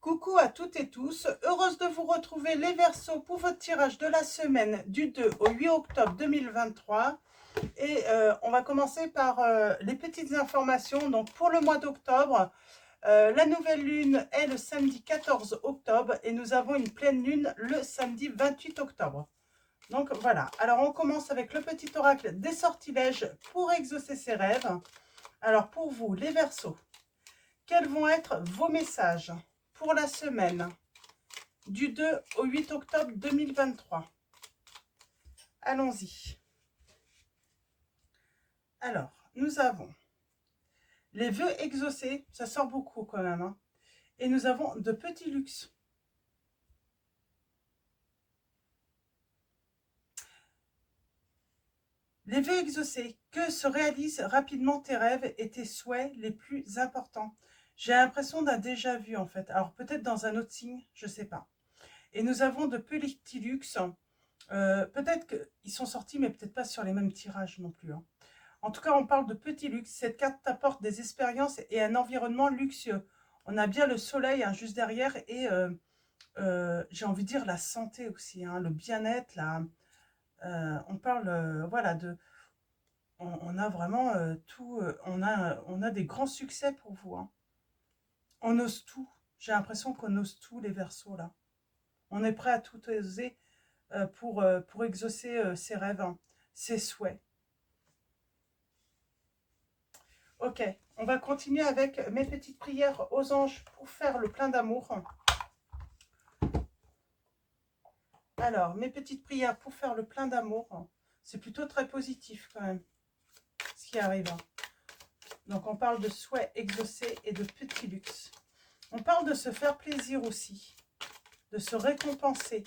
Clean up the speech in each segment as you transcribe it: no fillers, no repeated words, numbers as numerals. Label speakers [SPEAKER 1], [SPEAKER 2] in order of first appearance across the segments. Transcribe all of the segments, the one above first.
[SPEAKER 1] Coucou à toutes et tous, heureuse de vous retrouver les Verseaux pour votre tirage de la semaine du 2 au 8 octobre 2023. Et on va commencer par les petites informations. Donc pour le mois d'octobre, la nouvelle lune est le samedi 14 octobre et nous avons une pleine lune le samedi 28 octobre. Donc voilà, alors on commence avec le petit oracle des sortilèges pour exaucer ses rêves. Alors pour vous les Verseaux, quels vont être vos messages pour la semaine du 2 au 8 octobre 2023? Allons-y. Alors, nous avons les vœux exaucés, ça sort beaucoup quand même, hein. Et nous avons de petits luxes. Les vœux exaucés, que se réalisent rapidement tes rêves et tes souhaits les plus importants. J'ai l'impression d'un déjà vu en fait. Alors peut-être dans un autre signe, je ne sais pas. Et nous avons de petits luxes. Peut-être qu'ils sont sortis, mais peut-être pas sur les mêmes tirages non plus, hein. En tout cas, on parle de petits luxe. Cette carte t'apporte des expériences et un environnement luxueux. On a bien le soleil, hein, juste derrière et j'ai envie de dire la santé aussi, hein, le bien-être. On parle voilà, on a vraiment tout. On a des grands succès pour vous, hein. On ose tout. J'ai l'impression qu'on ose tout, les Verseaux, là. On est prêt à tout oser pour exaucer ses rêves, hein, ses souhaits. Ok, on va continuer avec mes petites prières aux anges pour faire le plein d'amour. Alors, mes petites prières pour faire le plein d'amour, c'est plutôt très positif quand même, ce qui arrive. Donc, on parle de souhaits exaucés et de petits luxes. On parle de se faire plaisir aussi, de se récompenser.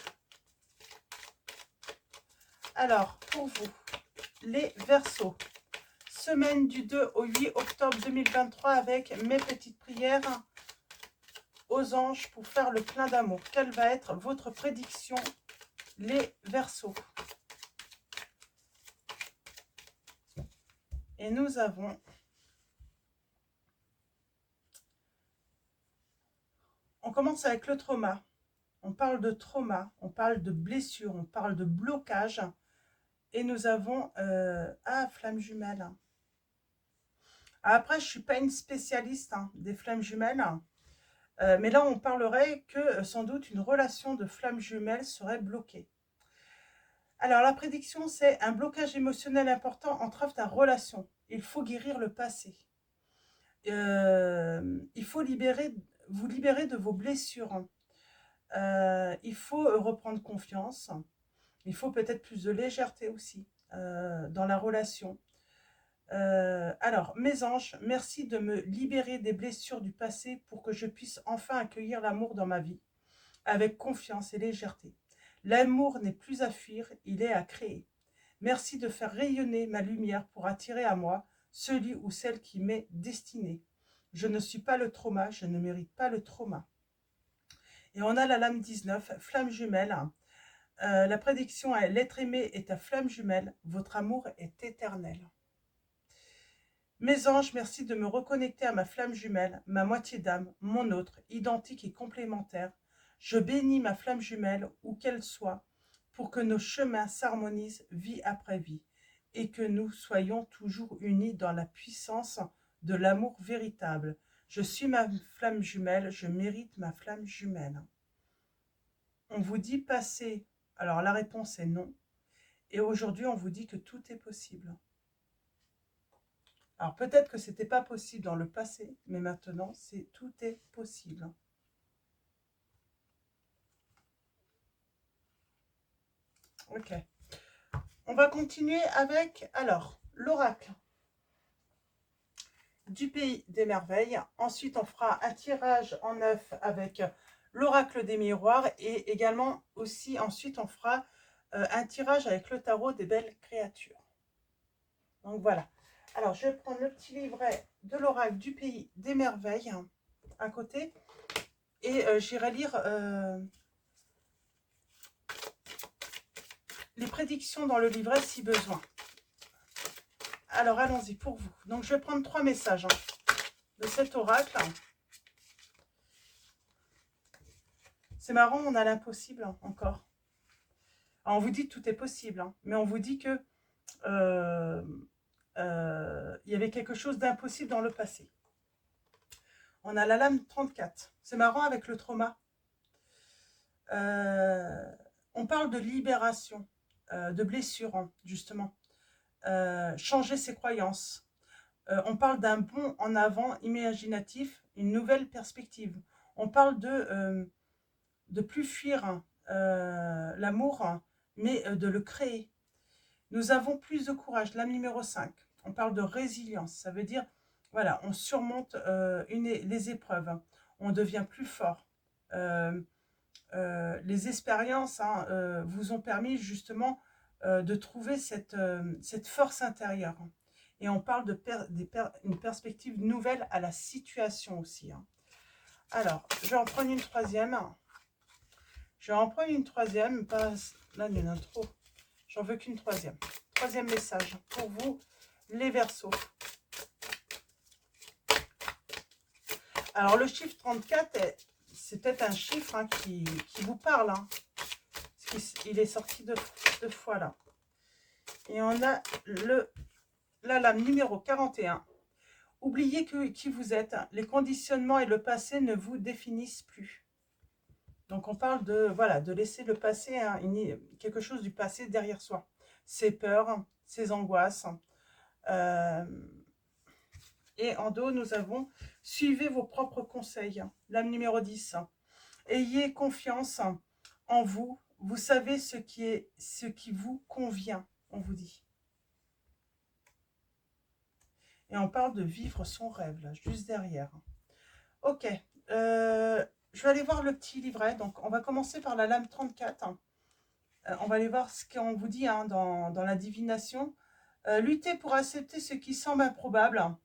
[SPEAKER 1] Alors, pour vous, les Verseaux, semaine du 2 au 8 octobre 2023 avec mes petites prières aux anges pour faire le plein d'amour. Quelle va être votre prédiction, les Verseaux? Et nous avons... On commence avec le trauma. On parle de trauma, on parle de blessure, on parle de blocage. Et nous avons... flamme jumelle. Après, je ne suis pas une spécialiste, hein, des flammes jumelles. Mais là, on parlerait que sans doute une relation de flamme jumelle serait bloquée. Alors, la prédiction, c'est un blocage émotionnel important entrave ta relation. Il faut guérir le passé. Il faut vous libérer de vos blessures. Il faut reprendre confiance. Il faut peut-être plus de légèreté aussi dans la relation. Alors, mes anges, merci de me libérer des blessures du passé pour que je puisse enfin accueillir l'amour dans ma vie, avec confiance et légèreté. L'amour n'est plus à fuir, il est à créer. Merci de faire rayonner ma lumière pour attirer à moi celui ou celle qui m'est destiné. Je ne suis pas le trauma, je ne mérite pas le trauma. Et on a la lame 19, flamme jumelle. La prédiction est: l'être aimé est ta flamme jumelle, votre amour est éternel. Mes anges, merci de me reconnecter à ma flamme jumelle, ma moitié d'âme, mon autre, identique et complémentaire. Je bénis ma flamme jumelle, où qu'elle soit, pour que nos chemins s'harmonisent vie après vie, et que nous soyons toujours unis dans la puissance de l'amour véritable. Je suis ma flamme jumelle, je mérite ma flamme jumelle. On vous dit passer, alors la réponse est non, et aujourd'hui on vous dit que tout est possible. Alors peut-être que ce n'était pas possible dans le passé, mais maintenant, tout est possible. Ok. On va continuer avec, alors, l'oracle du pays des merveilles. Ensuite, on fera un tirage en 9 avec l'oracle des miroirs. Et également, aussi, ensuite, on fera un tirage avec le tarot des belles créatures. Donc voilà. Alors, je vais prendre le petit livret de l'oracle du pays des merveilles à côté. Et j'irai lire les prédictions dans le livret si besoin. Alors, allons-y pour vous. Donc, je vais prendre 3 messages de cet oracle. C'est marrant, on a l'impossible encore. Alors, on vous dit que tout est possible, hein, mais on vous dit que il y avait quelque chose d'impossible dans le passé. On a la lame 34. C'est marrant avec le trauma. On parle de libération, de blessure, hein, justement. Changer ses croyances. On parle d'un bond en avant imaginatif, une nouvelle perspective. On parle de plus fuir l'amour, mais de le créer. Nous avons plus de courage. Lame numéro 5. On parle de résilience. Ça veut dire, voilà, on surmonte les épreuves. On devient plus fort. Les expériences, hein, vous ont permis justement de trouver cette force intérieure. Et on parle une perspective nouvelle à la situation aussi. Hein. Alors, je vais en prendre une troisième. Je vais en prendre une troisième. Pas, là, il y en a trop. J'en veux qu'une troisième. Troisième message pour vous, les Verseaux. Alors, le chiffre 34, c'est peut-être un chiffre, hein, qui vous parle. Hein. Il est sorti deux fois là. Et on a la lame numéro 41. Oubliez qui vous êtes. Les conditionnements et le passé ne vous définissent plus. Donc on parle de, voilà, de laisser le passé, hein, quelque chose du passé derrière soi. Ses peurs, ses angoisses. Et en dos, nous avons « Suivez vos propres conseils ». Lame numéro 10. Ayez confiance en vous. Vous savez ce qui vous convient, on vous dit. Et on parle de vivre son rêve, là, juste derrière. Ok. Je vais aller voir le petit livret. Donc, on va commencer par la lame 34. On va aller voir ce qu'on vous dit, hein, dans la divination. Lutter pour accepter ce qui semble improbable.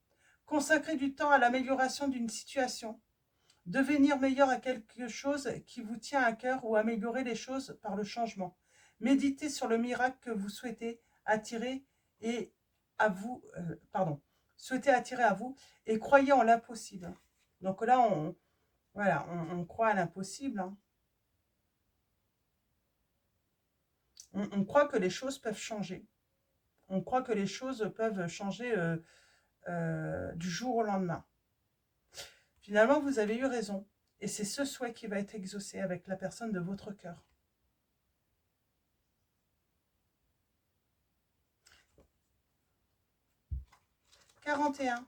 [SPEAKER 1] Consacrer du temps à l'amélioration d'une situation. Devenir meilleur à quelque chose qui vous tient à cœur ou améliorer les choses par le changement. Méditez sur le miracle que vous souhaitez attirer et à vous, souhaitez attirer à vous et croyez en l'impossible. Donc là, on croit à l'impossible. Hein. On croit que les choses peuvent changer. On croit que les choses peuvent changer du jour au lendemain. Finalement, vous avez eu raison. Et c'est ce souhait qui va être exaucé avec la personne de votre cœur. « 41.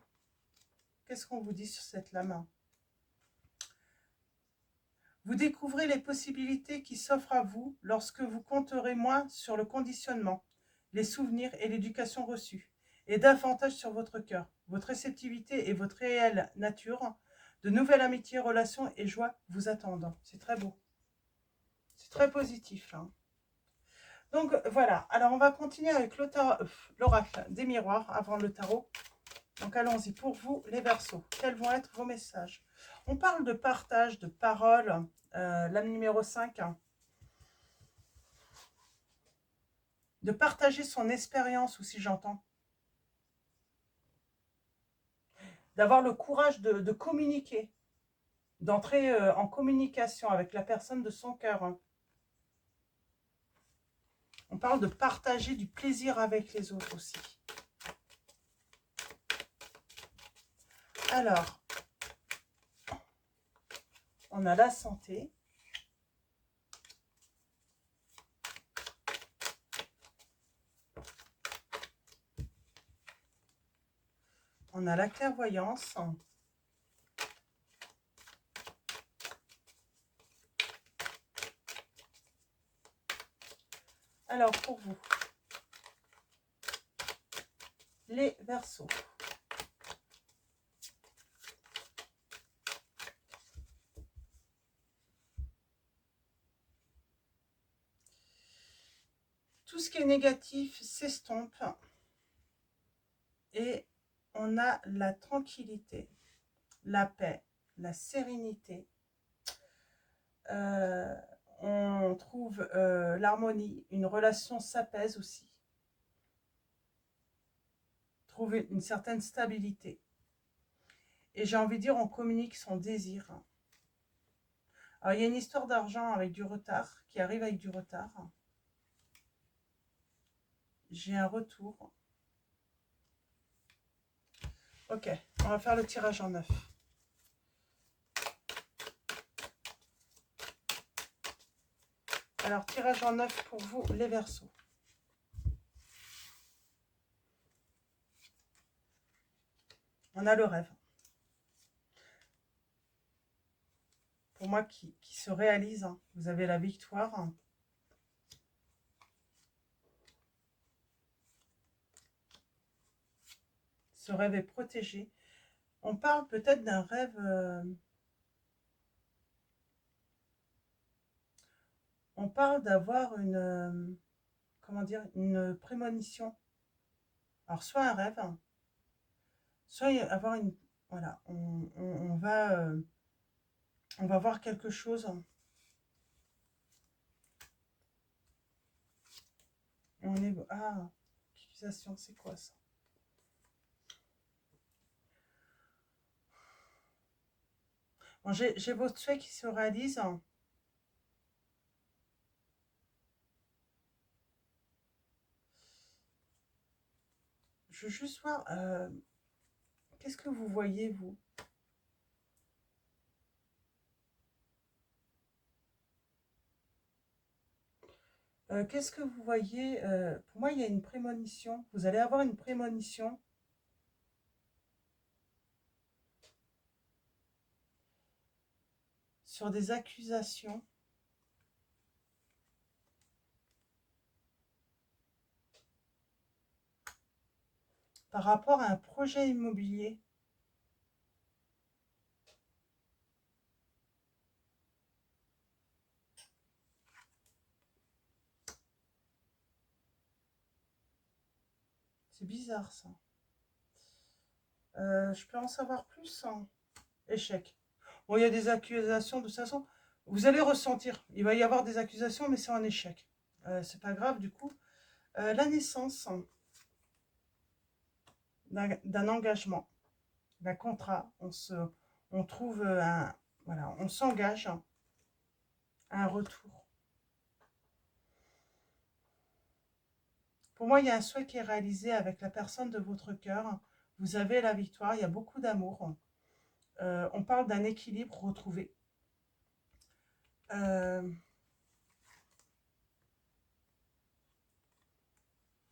[SPEAKER 1] Qu'est-ce qu'on vous dit sur cette lame? Vous découvrez les possibilités qui s'offrent à vous lorsque vous compterez moins sur le conditionnement, les souvenirs et l'éducation reçue, et davantage sur votre cœur, votre réceptivité et votre réelle nature. De nouvelles amitiés, relations et joies vous attendent. » C'est très beau. C'est très positif. Hein. Donc voilà, alors on va continuer avec l'oracle des miroirs avant le tarot. Donc allons-y pour vous les Verseaux. Quels vont être vos messages? On parle de partage, de parole. Lame numéro 5. De partager son expérience aussi, j'entends. D'avoir le courage de communiquer. D'entrer en communication avec la personne de son cœur. Hein. On parle de partager du plaisir avec les autres aussi. Alors, on a la santé. On a la clairvoyance. Alors, pour vous, les Verseaux. Tout ce qui est négatif s'estompe. Et on a la tranquillité, la paix, la sérénité. On trouve l'harmonie, une relation s'apaise aussi. Trouver une certaine stabilité. Et j'ai envie de dire, on communique son désir. Alors, il y a une histoire d'argent avec du retard, qui arrive avec du retard. J'ai un retour. Ok, on va faire le tirage en neuf. Alors, tirage en neuf pour vous, les Verseaux. On a le rêve. Pour moi, qui se réalise. Hein. Vous avez la victoire. Ce rêve est protégé. On parle peut-être d'un rêve... on parle d'avoir une... comment dire? Une prémonition. Alors, soit un rêve, soit avoir une... Voilà, on va voir quelque chose. On est... Ah, accusation, c'est quoi ça? Bon, j'ai votre souhait qui se réalise. Je veux juste voir... qu'est-ce que vous voyez, vous? Qu'est-ce que vous voyez? Pour moi, il y a une prémonition. Vous allez avoir une prémonition. Sur des accusations. Par rapport à un projet immobilier. C'est bizarre, ça. Je peux en savoir plus, hein? Échec. Bon, il y a des accusations, de toute façon. Vous allez ressentir. Il va y avoir des accusations, mais c'est un échec. C'est pas grave, du coup. La naissance d'un engagement, d'un contrat. On trouve un... Voilà, on s'engage à un retour. Pour moi, il y a un souhait qui est réalisé avec la personne de votre cœur. Vous avez la victoire, il y a beaucoup d'amour. On parle d'un équilibre retrouvé. Il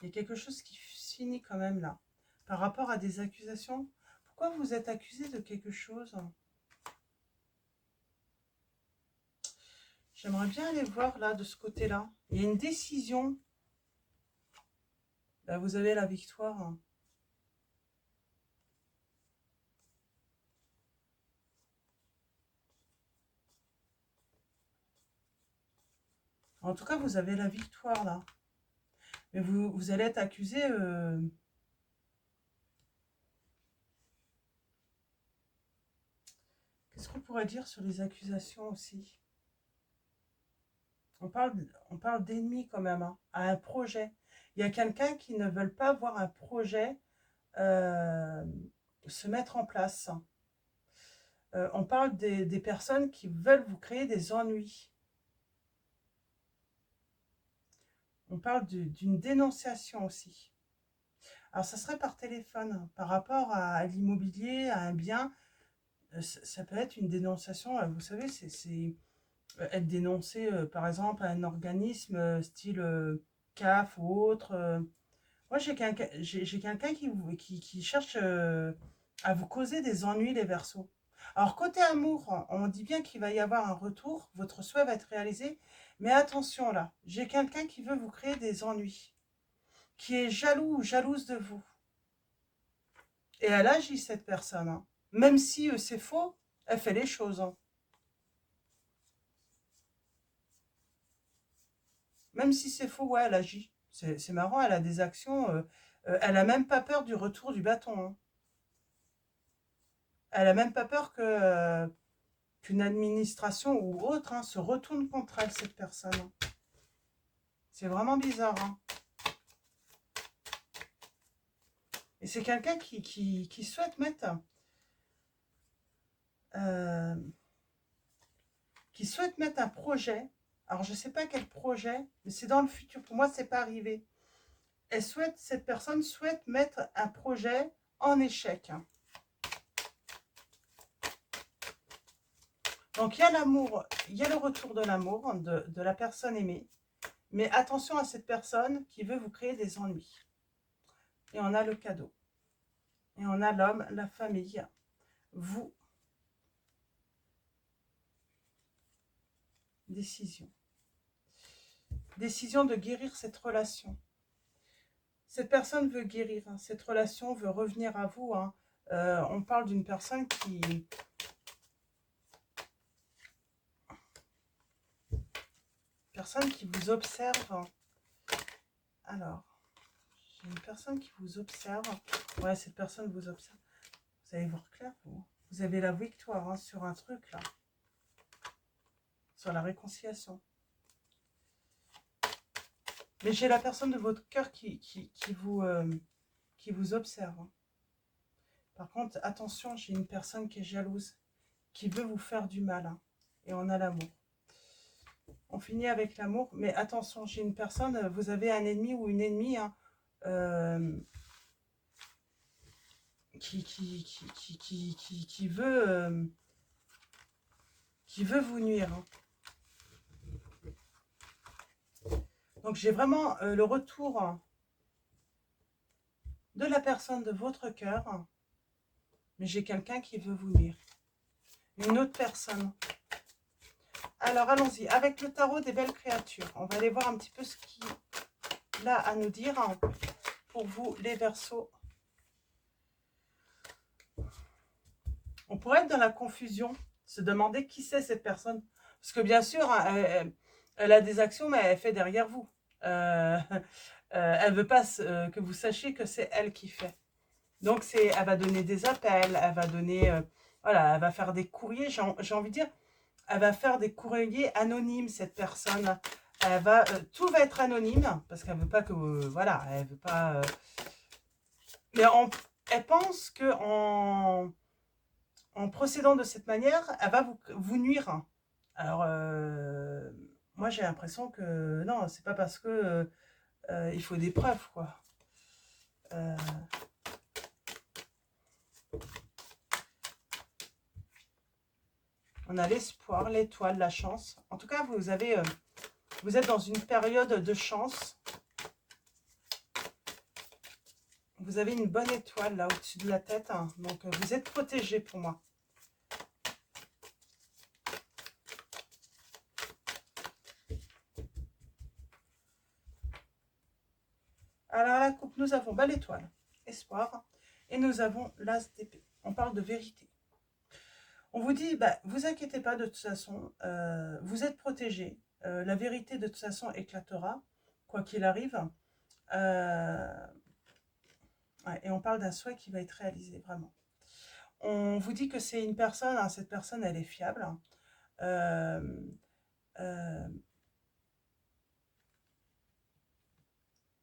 [SPEAKER 1] y a quelque chose qui finit quand même là. Par rapport à des accusations. Pourquoi vous êtes accusé de quelque chose? J'aimerais bien aller voir là, de ce côté-là. Il y a une décision. Là, vous avez la victoire. En tout cas, vous avez la victoire là. Mais vous allez être accusé... Qu'est-ce qu'on pourrait dire sur les accusations aussi? On parle d'ennemis quand même, hein, à un projet. Il y a quelqu'un qui ne veut pas voir un projet euh, se mettre en place. On parle des personnes qui veulent vous créer des ennuis. On parle d'une dénonciation aussi. Alors, ça serait par téléphone, hein, par rapport à l'immobilier, à un bien. Ça peut être une dénonciation, vous savez, c'est être dénoncé, par exemple, à un organisme style CAF ou autre. Moi, j'ai quelqu'un qui cherche à vous causer des ennuis, les Verseaux. Alors, côté amour, on dit bien qu'il va y avoir un retour, votre souhait va être réalisé, mais attention là, j'ai quelqu'un qui veut vous créer des ennuis, qui est jaloux ou jalouse de vous. Et elle agit, cette personne. Hein. Même si c'est faux, elle fait les choses. Hein. Même si c'est faux, ouais, elle agit. C'est marrant, elle a des actions. Elle a même pas peur du retour du bâton. Hein. Elle a même pas peur qu'une administration ou autre hein, se retourne contre elle, cette personne. Hein. C'est vraiment bizarre. Hein. Et c'est quelqu'un qui souhaite mettre... qui souhaite mettre un projet. Alors, je ne sais pas quel projet, mais c'est dans le futur. Pour moi, ce n'est pas arrivé. Cette personne souhaite mettre un projet en échec. Donc, il y a l'amour, il y a le retour de l'amour de la personne aimée. Mais attention à cette personne qui veut vous créer des ennuis. Et on a le cadeau. Et on a l'homme, la famille, vous. Décision. Décision de guérir cette relation. Cette personne veut guérir, hein. Cette relation veut revenir à vous. Hein. On parle d'une personne qui... Personne qui vous observe. Alors, j'ai une personne qui vous observe. Ouais, cette personne vous observe. Vous allez voir clair, vous. Vous avez la victoire hein, sur un truc, là. Sur la réconciliation. Mais j'ai la personne de votre cœur qui vous observe. Hein. Par contre, attention, j'ai une personne qui est jalouse, qui veut vous faire du mal. Hein. Et on a l'amour. On finit avec l'amour, mais attention, j'ai une personne, vous avez un ennemi ou une ennemie hein, qui veut vous nuire. Hein. Donc j'ai vraiment le retour de la personne de votre cœur, mais j'ai quelqu'un qui veut vous nuire. Une autre personne. Alors allons-y, avec le tarot des belles créatures, on va aller voir un petit peu ce qu'il a à nous dire hein, pour vous les Verseaux. On pourrait être dans la confusion, se demander qui c'est cette personne. Parce que bien sûr, hein, elle a des actions, mais elle fait derrière vous. Elle ne veut pas que vous sachiez que c'est elle qui fait. Donc, elle va donner des appels, elle va donner... voilà, elle va faire des courriers, j'ai envie de dire, elle va faire des courriers anonymes, cette personne. Elle va, tout va être anonyme, parce qu'elle ne veut pas que... voilà, elle veut pas... mais elle pense que en procédant de cette manière, elle va vous nuire. Alors, moi, j'ai l'impression que non, c'est pas parce que il faut des preuves, quoi. On a l'espoir, l'étoile, la chance. En tout cas, vous êtes dans une période de chance. Vous avez une bonne étoile là au-dessus de la tête. Hein. Donc, vous êtes protégé pour moi. Alors, la coupe, nous avons l'étoile, espoir. Et nous avons l'as d'épée. On parle de vérité. On vous dit, vous inquiétez pas de toute façon, vous êtes protégé. La vérité de toute façon éclatera, quoi qu'il arrive. Ouais, et on parle d'un souhait qui va être réalisé, vraiment. On vous dit que c'est une personne, hein, cette personne, elle est fiable. Hein.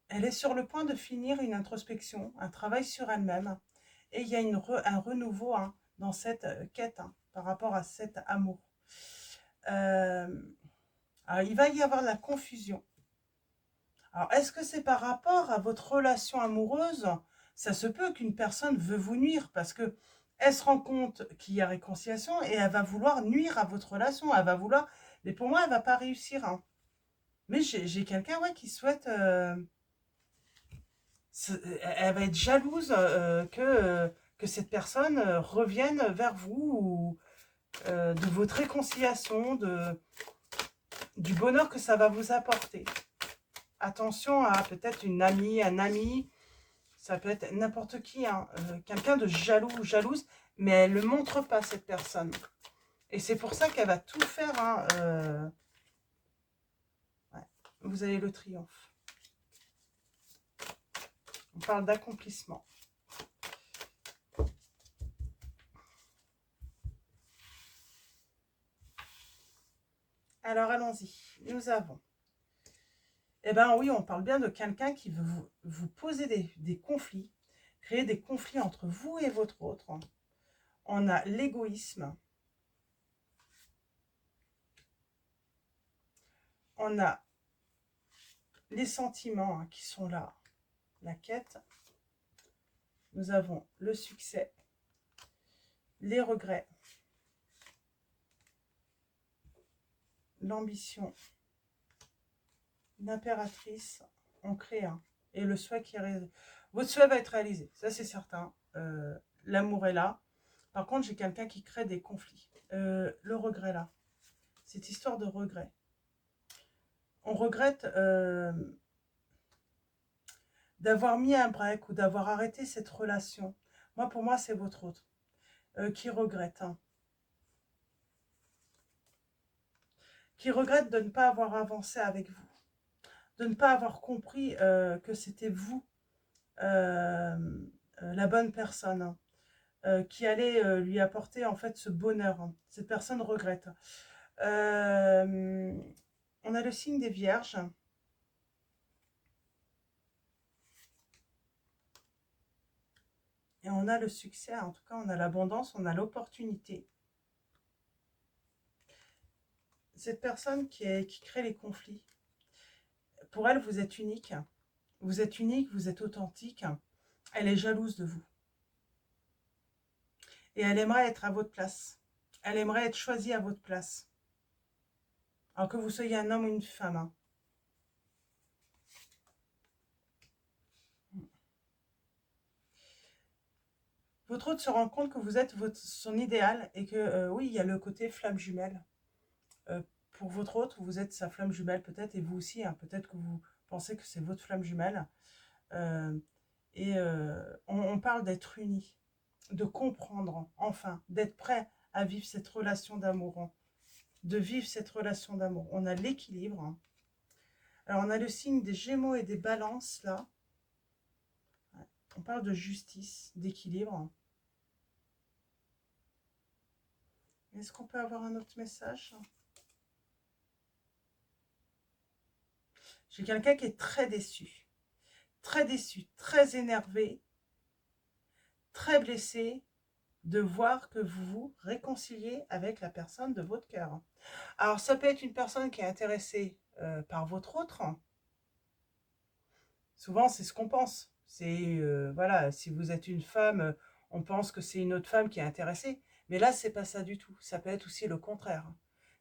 [SPEAKER 1] Elle est sur le point de finir une introspection, un travail sur elle-même. Et il y a un renouveau hein, dans cette quête hein, par rapport à cet amour. Alors, il va y avoir de la confusion. Alors, est-ce que c'est par rapport à votre relation amoureuse? Ça se peut qu'une personne veut vous nuire parce que elle se rend compte qu'il y a réconciliation et elle va vouloir nuire à votre relation. Elle va vouloir... Mais pour moi, elle ne va pas réussir. Hein. Mais j'ai quelqu'un ouais, qui souhaite... elle va être jalouse que cette personne revienne vers vous ou, de votre réconciliation, du bonheur que ça va vous apporter. Attention à peut-être une amie, un ami, ça peut être n'importe qui, hein, quelqu'un de jaloux ou jalouse, mais elle ne le montre pas, cette personne. Et c'est pour ça qu'elle va tout faire. Hein, ouais. Vous avez le triomphe. On parle d'accomplissement. Alors, allons-y. Nous avons... Eh bien oui, on parle bien de quelqu'un qui veut vous poser des conflits, créer des conflits entre vous et votre autre. On a l'égoïsme. on a les sentiments hein, qui sont là, la quête. Nous avons le succès, les regrets, l'ambition, l'impératrice, on crée un. Et le souhait qui est réalisé. Votre souhait va être réalisé, ça c'est certain. L'amour est là. Par contre, j'ai quelqu'un qui crée des conflits. Le regret là, cette histoire de regret. On regrette d'avoir mis un break ou d'avoir arrêté cette relation. Moi, pour moi, c'est votre autre qui regrette. Hein. Qui regrette de ne pas avoir avancé avec vous. De ne pas avoir compris que c'était vous la bonne personne. Hein. Qui allait lui apporter en fait ce bonheur. Hein. Cette personne regrette. On a le signe des Vierges. Et on a le succès, en tout cas on a l'abondance, on a l'opportunité. Cette personne qui crée les conflits, pour elle vous êtes unique. Vous êtes unique, vous êtes authentique. Elle est jalouse de vous. Et elle aimerait être à votre place. Elle aimerait être choisie à votre place. Alors que vous soyez un homme ou une femme. Hein. Votre autre se rend compte que vous êtes son idéal et que oui, il y a le côté flamme jumelle. Pour votre autre, vous êtes sa flamme jumelle peut-être, et vous aussi, hein, peut-être que vous pensez que c'est votre flamme jumelle. On parle d'être unis, de comprendre, enfin, d'être prêt à vivre cette relation d'amour, hein, de vivre cette relation d'amour. On a l'équilibre. Hein. Alors, on a le signe des Gémeaux et des Balances, là. On parle de justice, d'équilibre. Est-ce qu'on peut avoir un autre message ? J'ai quelqu'un qui est très déçu, très énervé, très blessé de voir que vous vous réconciliez avec la personne de votre cœur. Alors, ça peut être une personne qui est intéressée par votre autre. Souvent, c'est ce qu'on pense. C'est, voilà, si vous êtes une femme, on pense que c'est une autre femme qui est intéressée. Mais là, c'est pas ça du tout. Ça peut être aussi le contraire.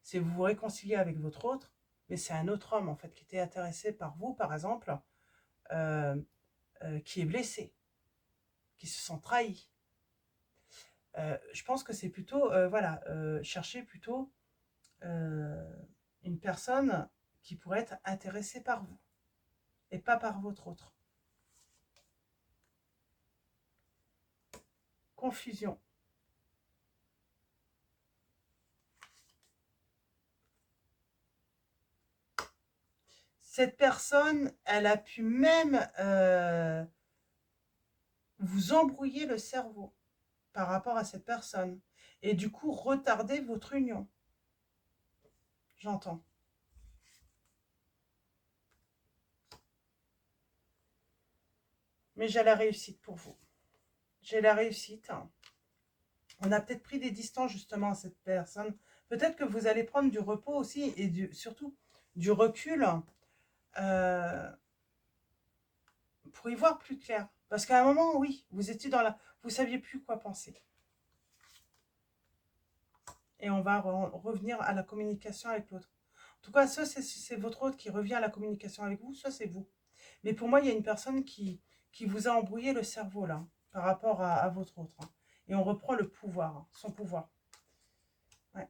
[SPEAKER 1] C'est vous vous réconciliez avec votre autre, mais c'est un autre homme, en fait, qui était intéressé par vous, par exemple, qui est blessé, qui se sent trahi. Je pense que c'est plutôt, voilà, chercher plutôt une personne qui pourrait être intéressée par vous et pas par votre autre. Confusion. Cette personne, elle a pu même vous embrouiller le cerveau par rapport à cette personne et du coup retarder votre union. J'entends. Mais j'ai la réussite pour vous. J'ai la réussite. On a peut-être pris des distances justement à cette personne. Peut-être que vous allez prendre du repos aussi et surtout du recul pour y voir plus clair. Parce qu'à un moment, oui, vous étiez dans la... Vous ne saviez plus quoi penser. Et on va revenir à la communication avec l'autre. En tout cas, soit c'est votre autre qui revient à la communication avec vous, soit c'est vous. Mais pour moi, il y a une personne qui vous a embrouillé le cerveau, là, par rapport à votre autre. Hein. Et on reprend le pouvoir, hein, son pouvoir. Ouais.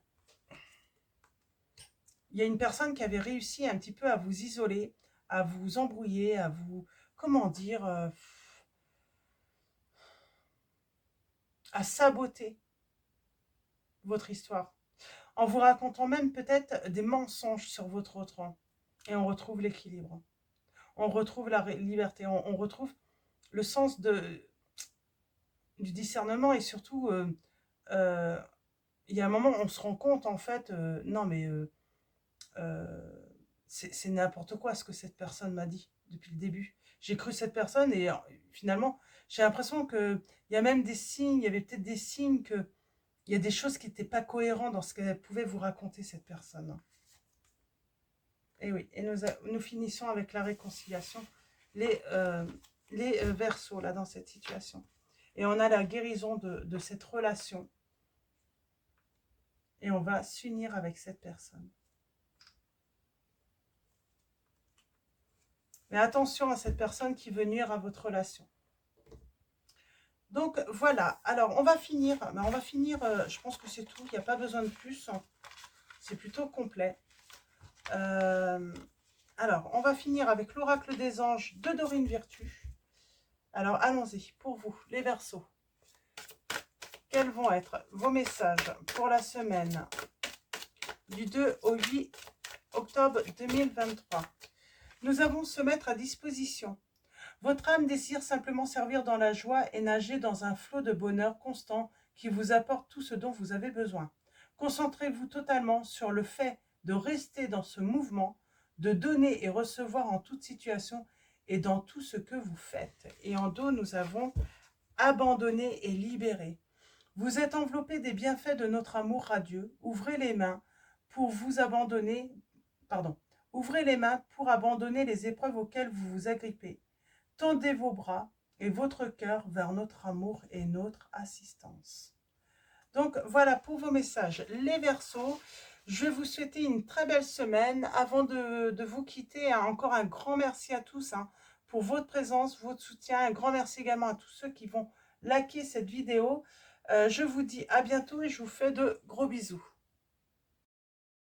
[SPEAKER 1] Il y a une personne qui avait réussi un petit peu à vous isoler, à vous embrouiller, à vous... Comment dire à saboter votre histoire. En vous racontant même peut-être des mensonges sur votre autre. Hein. Et on retrouve l'équilibre. On retrouve la liberté. On retrouve le sens du discernement et surtout, il y a un moment où on se rend compte, en fait, non mais c'est n'importe quoi ce que cette personne m'a dit depuis le début. J'ai cru cette personne et finalement, j'ai l'impression qu'il y a même des signes, il y avait peut-être des signes que il y a des choses qui n'étaient pas cohérentes dans ce qu'elle pouvait vous raconter, cette personne. Et oui, et nous finissons avec la réconciliation, les Verseaux, là, dans cette situation. Et on a la guérison de cette relation. Et on va s'unir avec cette personne. Mais attention à cette personne qui veut nuire à votre relation. Donc voilà, alors on va finir, je pense que c'est tout, il n'y a pas besoin de plus, c'est plutôt complet. Alors on va finir avec l'oracle des anges de Dorine Virtue. Alors allons-y, pour vous, les Verseaux, quels vont être vos messages pour la semaine du 2 au 8 octobre 2023? Nous avons se mettre à disposition. Votre âme désire simplement servir dans la joie et nager dans un flot de bonheur constant qui vous apporte tout ce dont vous avez besoin. Concentrez-vous totalement sur le fait de rester dans ce mouvement, de donner et recevoir en toute situation et dans tout ce que vous faites. Et en dos, nous avons abandonné et libéré. Vous êtes enveloppé des bienfaits de notre amour radieux. Ouvrez les mains pour vous abandonner, ouvrez les mains pour abandonner les épreuves auxquelles vous vous agrippez. Tendez vos bras et votre cœur vers notre amour et notre assistance. Donc voilà pour vos messages, les Verseaux. Je vais vous souhaiter une très belle semaine. Avant de vous quitter, encore un grand merci à tous pour votre présence, votre soutien. Un grand merci également à tous ceux qui vont liker cette vidéo. Je vous dis à bientôt et je vous fais de gros bisous.